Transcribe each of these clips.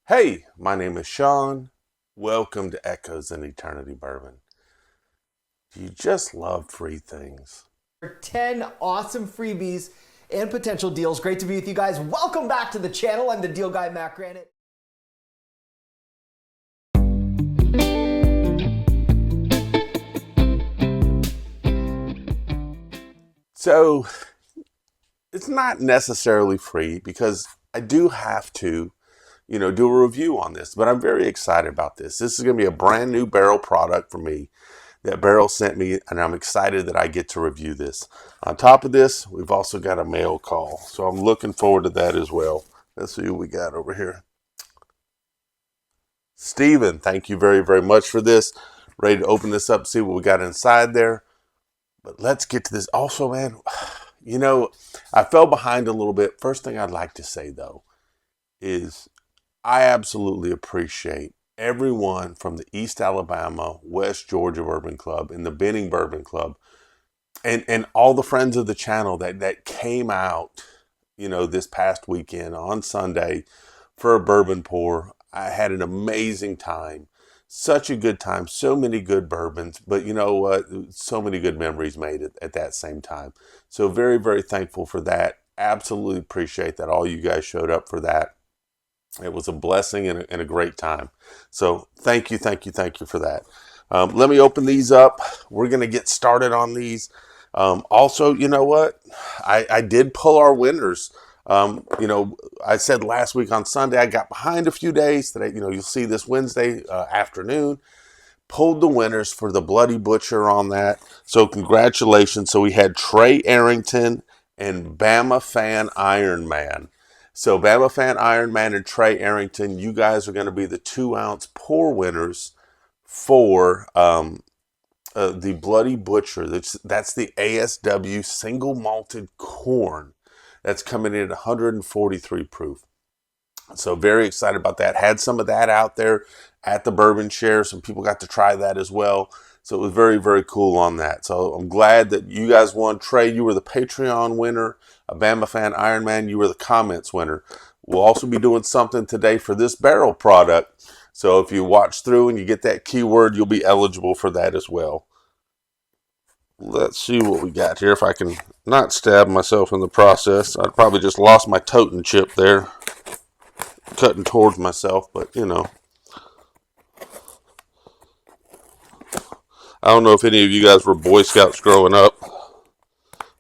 Hey, my name is Sean. Welcome to Echoes in Eternity Bourbon. Do you just love free things? 10 awesome freebies and potential deals. Great to be with you guys. Welcome back to the channel. I'm the deal guy, Matt Granite. So, it's not necessarily free because I do have to, do a review on this, but I'm very excited about this. This is going to be a brand new Barrell product for me that Barrell sent me, and I'm excited that I get to review this. On top of this, we've also got a mail call, so I'm looking forward to that as well. Let's see what we got over here. Steven, thank you very, very much for this. Ready to open this up, see what we got inside there. But let's get to this. Also, man, I fell behind a little bit. First thing I'd like to say, though, is I absolutely appreciate everyone from the East Alabama, West Georgia Bourbon Club and the Benning Bourbon Club and all the friends of the channel that came out, this past weekend on Sunday for a bourbon pour. I had an amazing time. Such a good time. So many good bourbons, but you know what? So many good memories made at that same time. So very, very thankful for that. Absolutely appreciate that all you guys showed up for that. It was a blessing and a great time. So thank you for that. Let me open these up. We're going to get started on these. Also, you know what? I did pull our winners. I said last week on Sunday, I got behind a few days that, you'll see this Wednesday afternoon. Pulled the winners for the Bloody Butcher on that. So congratulations. So we had Trey Arrington and Bama Fan Ironman. So Bama Fan Ironman and Trey Arrington, you guys are going to be the 2-ounce pour winners for the Bloody Butcher. That's the ASW single malted corn. That's coming in at 143 proof. So very excited about that. Had some of that out there at the Bourbon Share. Some people got to try that as well. So it was very, very cool on that. So I'm glad that you guys won. Trey, you were the Patreon winner. A Bama Fan Ironman, you were the comments winner. We'll also be doing something today for this Barrell product. So if you watch through and you get that keyword, you'll be eligible for that as well. Let's see what we got here. If I can not stab myself in the process. I'd probably just lost my totem chip there. Cutting towards myself, but I don't know if any of you guys were Boy Scouts growing up,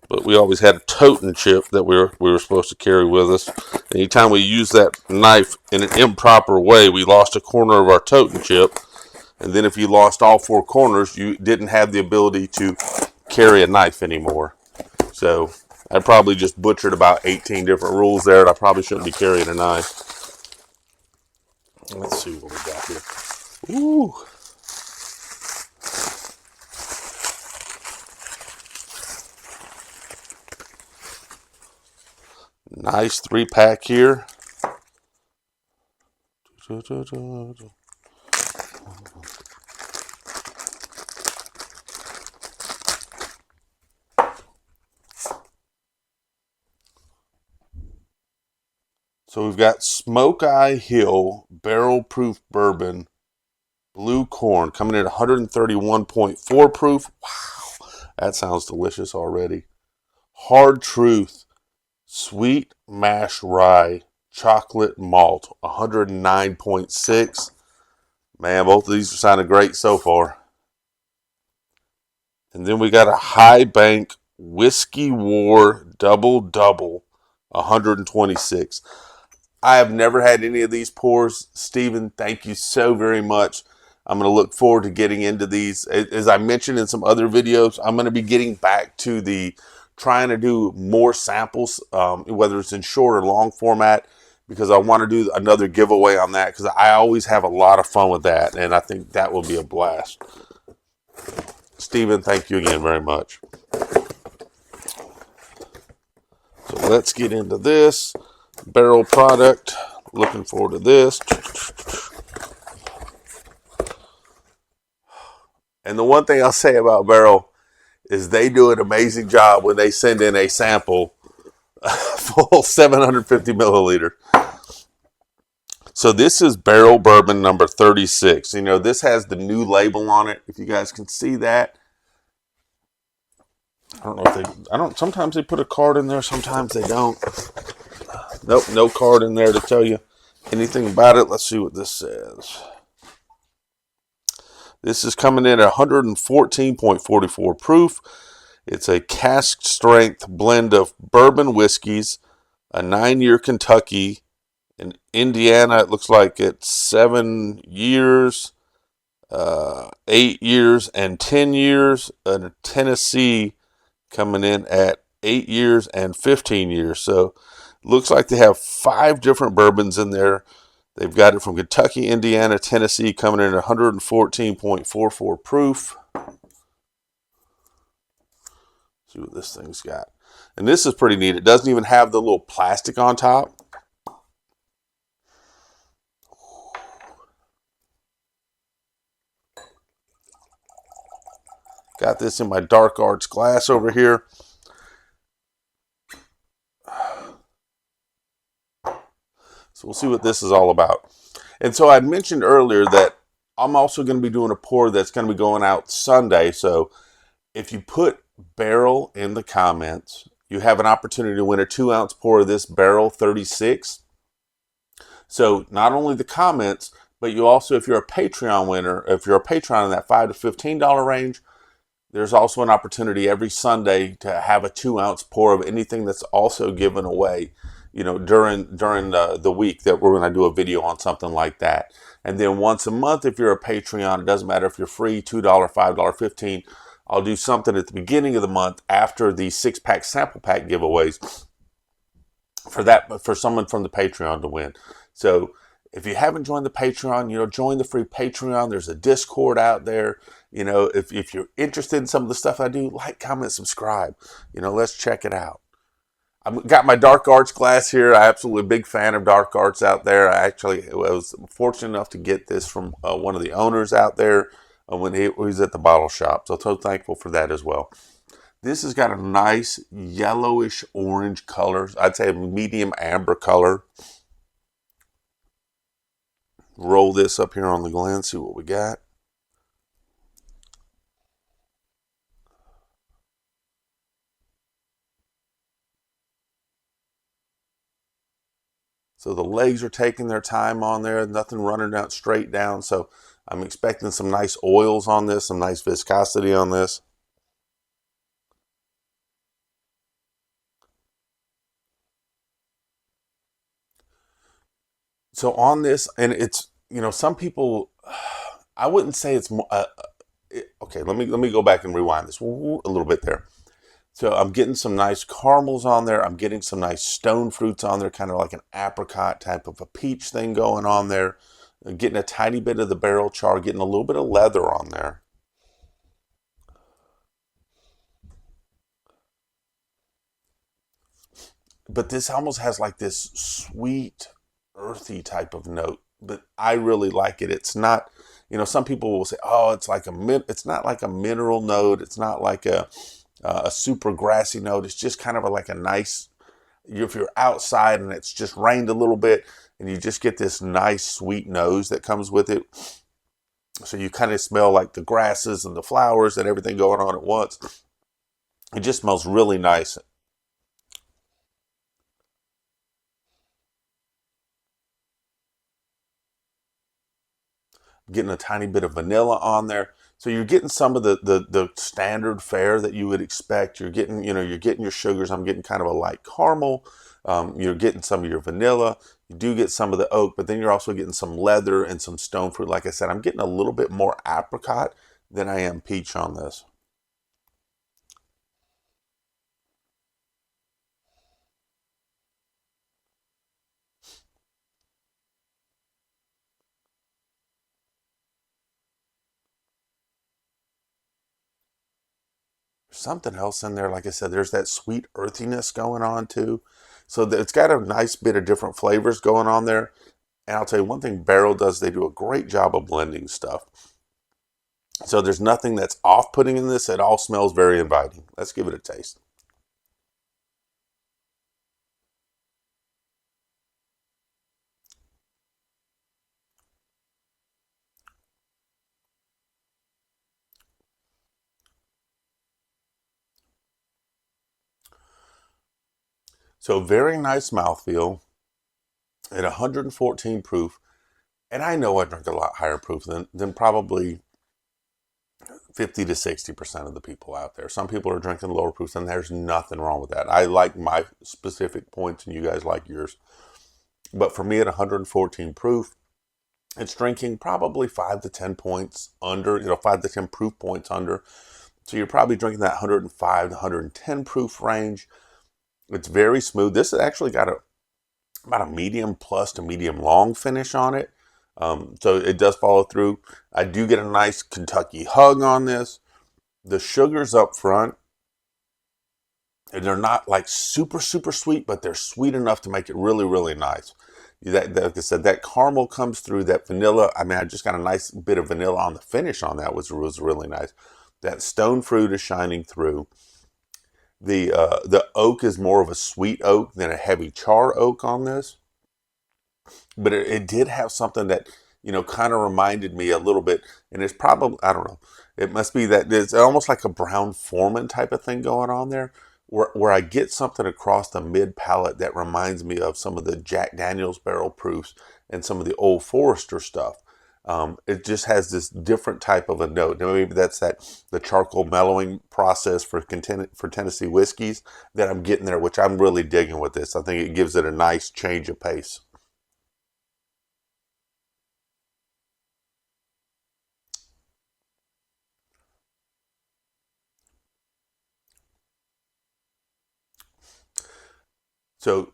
but we always had a totem chip that we were supposed to carry with us. Anytime we used that knife in an improper way, we lost a corner of our totem chip. And then if you lost all 4 corners, you didn't have the ability to carry a knife anymore. So I probably just butchered about 18 different rules there, and I probably shouldn't be carrying a knife. Let's see what we got here. Ooh. Nice 3-pack here. So we've got Smoke Eye Hill Barrel Proof Bourbon Blue Corn coming in at 131.4 proof. Wow, that sounds delicious already. Hard Truth Sweet Mash Rye Chocolate Malt 109.6. Man, both of these are sounding great so far. And then we got a High Bank Whiskey War Double Double 126. I have never had any of these pours. Stephen, thank you so very much. I'm going to look forward to getting into these. As I mentioned in some other videos, I'm going to be getting back to trying to do more samples, whether it's in short or long format, because I want to do another giveaway on that, because I always have a lot of fun with that, and I think that will be a blast. Stephen, thank you again very much. So let's get into this Barrell product. Looking forward to this. And the one thing I'll say about Barrell is they do an amazing job when they send in a sample full 750 milliliter. So this is Barrell Bourbon number 36. You know, this has the new label on it. If you guys can see that. I don't know if they, sometimes they put a card in there, sometimes they don't. Nope, no card in there to tell you anything about it. Let's see what this says. This is coming in at 114.44 proof. It's a cask strength blend of bourbon whiskeys, a 9-year Kentucky. In Indiana, it looks like it's 7 years, 8 years, and 10 years. And Tennessee coming in at 8 years and 15 years. So looks like they have 5 different bourbons in there. They've got it from Kentucky, Indiana, Tennessee, coming in at 114.44 proof. See what this thing's got. And this is pretty neat. It doesn't even have the little plastic on top. Got this in my Dark Arts glass over here. So we'll see what this is all about. And so I mentioned earlier that I'm also going to be doing a pour that's going to be going out Sunday. So if you put Barrell in the comments, you have an opportunity to win a 2-ounce pour of this Barrell 36. So not only the comments, but you also, if you're a Patreon winner, if you're a Patreon in that $5 to $15 range, there's also an opportunity every Sunday to have a 2-ounce pour of anything that's also given away, you know, during the week that we're going to do a video on something like that. And then once a month, if you're a Patreon, it doesn't matter if you're free, $2, $5, $15. I'll do something at the beginning of the month after the 6-pack sample pack giveaways for someone from the Patreon to win. So if you haven't joined the Patreon, you know, join the free Patreon. There's a Discord out there. You know, if you're interested in some of the stuff I do, like, comment, subscribe. You know, let's check it out. I've got my Dark Arts glass here. I'm absolutely a big fan of Dark Arts out there. I was fortunate enough to get this from one of the owners out there when he was at the bottle shop. So thankful for that as well. This has got a nice yellowish orange color. I'd say a medium amber color. Roll this up here on the Glen, see what we got. So the legs are taking their time on there, nothing running down straight down. So I'm expecting some nice oils on this, some nice viscosity on this. So on this, and it's, you know, some people, I wouldn't say it's more, okay, let me go back and rewind this a little bit there. So I'm getting some nice caramels on there. I'm getting some nice stone fruits on there, kind of like an apricot type of a peach thing going on there. Getting a tiny bit of the barrel char, getting a little bit of leather on there. But this almost has like this sweet, earthy type of note. But I really like it. It's not, you know, some people will say, oh, it's not like a mineral note. It's not like a super grassy note. It's just kind of like a nice, if you're outside and it's just rained a little bit and you just get this nice sweet nose that comes with it. So you kind of smell like the grasses and the flowers and everything going on at once. It just smells really nice. Getting a tiny bit of vanilla on there. So you're getting some of the standard fare that you would expect. You're getting, you know, you're getting your sugars. I'm getting kind of a light caramel. You're getting some of your vanilla. You do get some of the oak, but then you're also getting some leather and some stone fruit. Like I said, I'm getting a little bit more apricot than I am peach on this. Something else in there, like I said, there's that sweet earthiness going on too. So it's got a nice bit of different flavors going on there. And I'll tell you one thing Barrell does, they do a great job of blending stuff. So there's nothing that's off-putting in this. It all smells very inviting. Let's give it a taste. So very nice mouthfeel at 114 proof. And I know I drink a lot higher proof than probably 50 to 60% of the people out there. Some people are drinking lower proofs, and there's nothing wrong with that. I like my specific points, and you guys like yours. But for me, at 114 proof, it's drinking probably 5 to 10 points under, 5 to 10 proof points under. So you're probably drinking that 105 to 110 proof range. It's very smooth. This has actually got about a medium plus to medium long finish on it. So it does follow through. I do get a nice Kentucky hug on this. The sugar's up front, and they're not like super, super sweet, but they're sweet enough to make it really, really nice. Like I said, that caramel comes through, that vanilla. I mean, I just got a nice bit of vanilla on the finish on that, was really nice. That stone fruit is shining through. The oak is more of a sweet oak than a heavy char oak on this. But it did have something that, kind of reminded me a little bit. And it's probably, I don't know, it must be that it's almost like a Brown Foreman type of thing going on there, where I get something across the mid palate that reminds me of some of the Jack Daniel's barrel proofs and some of the Old Forester stuff. It just has this different type of a note. Now, maybe that's the charcoal mellowing process for Tennessee whiskeys that I'm getting there, which I'm really digging with this. I think it gives it a nice change of pace. So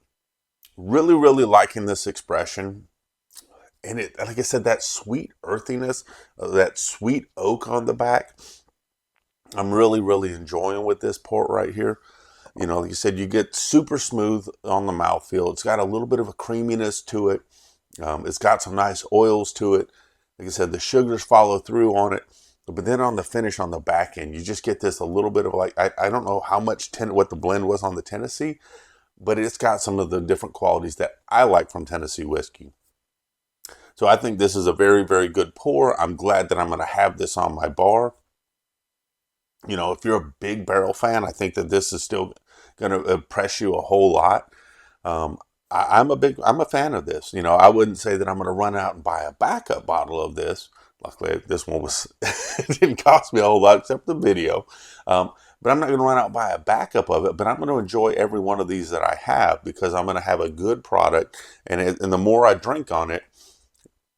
really, really liking this expression. And it, like I said, that sweet earthiness, that sweet oak on the back, I'm really, really enjoying with this port right here. Like you said, you get super smooth on the mouthfeel. It's got a little bit of a creaminess to it. It's got some nice oils to it. Like I said, the sugars follow through on it. But then on the finish on the back end, you just get this a little bit of like, I don't know how much, what the blend was on the Tennessee, but it's got some of the different qualities that I like from Tennessee whiskey. So I think this is a very, very good pour. I'm glad that I'm going to have this on my bar. If you're a big barrel fan, I think that this is still going to impress you a whole lot. I'm a fan of this. I wouldn't say that I'm going to run out and buy a backup bottle of this. Luckily, this one it didn't cost me a whole lot except the video. But I'm not going to run out and buy a backup of it. But I'm going to enjoy every one of these that I have, because I'm going to have a good product. And the more I drink on it,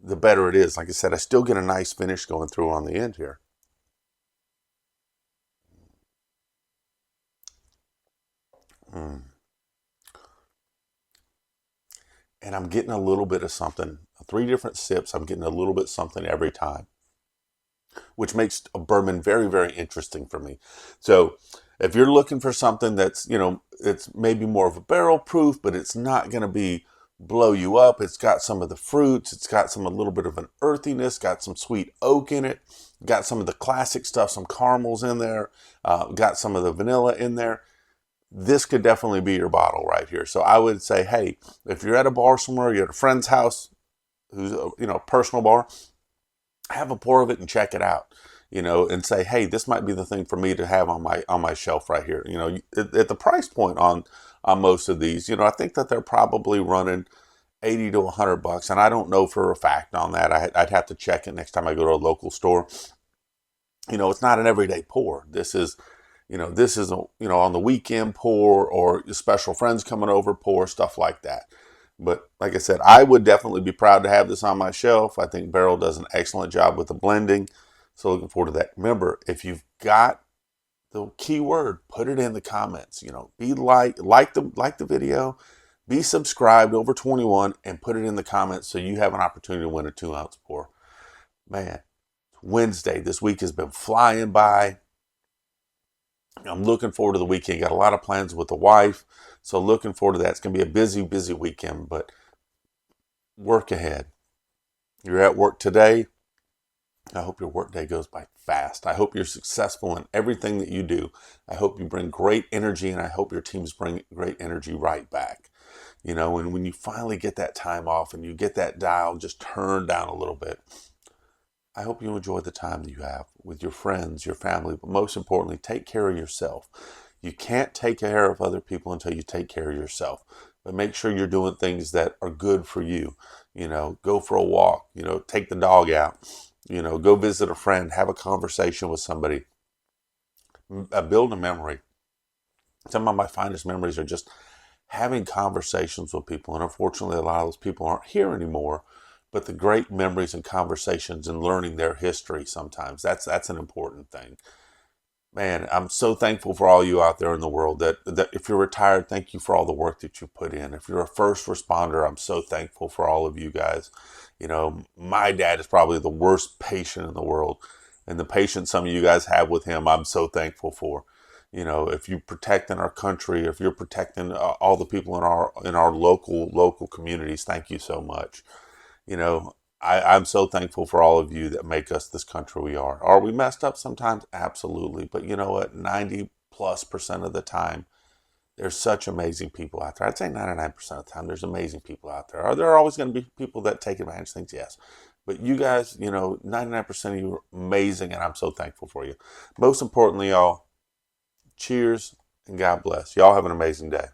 the better it is. Like I said, I still get a nice finish going through on the end here. Mm. And I'm getting a little bit of something. 3 different sips, I'm getting a little bit something every time, which makes a bourbon very, very interesting for me. So if you're looking for something that's, it's maybe more of a barrel proof, but it's not going to blow you up. It's got some of the fruits. It's got a little bit of an earthiness, got some sweet oak in it, got some of the classic stuff, some caramels in there, got some of the vanilla in there. This could definitely be your bottle right here. So I would say, hey, if you're at a bar somewhere, you're at a friend's house, who's a personal bar, have a pour of it and check it out, and say, hey, this might be the thing for me to have on my shelf right here. At the price point on most of these, I think that they're probably running $80 to $100, and I don't know for a fact on that. I'd have to check it next time I go to a local store. It's not an everyday pour. This is on the weekend pour, or special friends coming over pour, stuff like that. But like I said, I would definitely be proud to have this on my shelf. I think Barrell does an excellent job with the blending. So looking forward to that. Remember, if you've got the keyword, put it in the comments. Be like the video, be subscribed over 21, and put it in the comments so you have an opportunity to win a 2-ounce pour. Man, Wednesday. This week has been flying by. I'm looking forward to the weekend. Got a lot of plans with the wife, so looking forward to that. It's going to be a busy, busy weekend, but work ahead. You're at work today. I hope your workday goes by fast. I hope you're successful in everything that you do. I hope you bring great energy, and I hope your teams bring great energy right back. And when you finally get that time off and you get that dial just turned down a little bit, I hope you enjoy the time that you have with your friends, your family, but most importantly, take care of yourself. You can't take care of other people until you take care of yourself. But make sure you're doing things that are good for you. Go for a walk, take the dog out, go visit a friend, have a conversation with somebody, build a memory. Some of my finest memories are just having conversations with people. And unfortunately, a lot of those people aren't here anymore. But the great memories and conversations and learning their history sometimes, that's an important thing. Man, I'm so thankful for all you out there in the world that if you're retired, thank you for all the work that you put in. If you're a first responder, I'm so thankful for all of you guys. My dad is probably the worst patient in the world. And the patience some of you guys have with him, I'm so thankful for. If you protect in our country, if you're protecting all the people in our local communities, thank you so much. You know, I'm so thankful for all of you that make us this country we are. Are we messed up sometimes? Absolutely. But you know what? 90+% of the time, there's such amazing people out there. I'd say 99% of the time, there's amazing people out there. Are there always going to be people that take advantage of things? Yes. But you guys, 99% of you are amazing, and I'm so thankful for you. Most importantly, y'all, cheers and God bless. Y'all have an amazing day.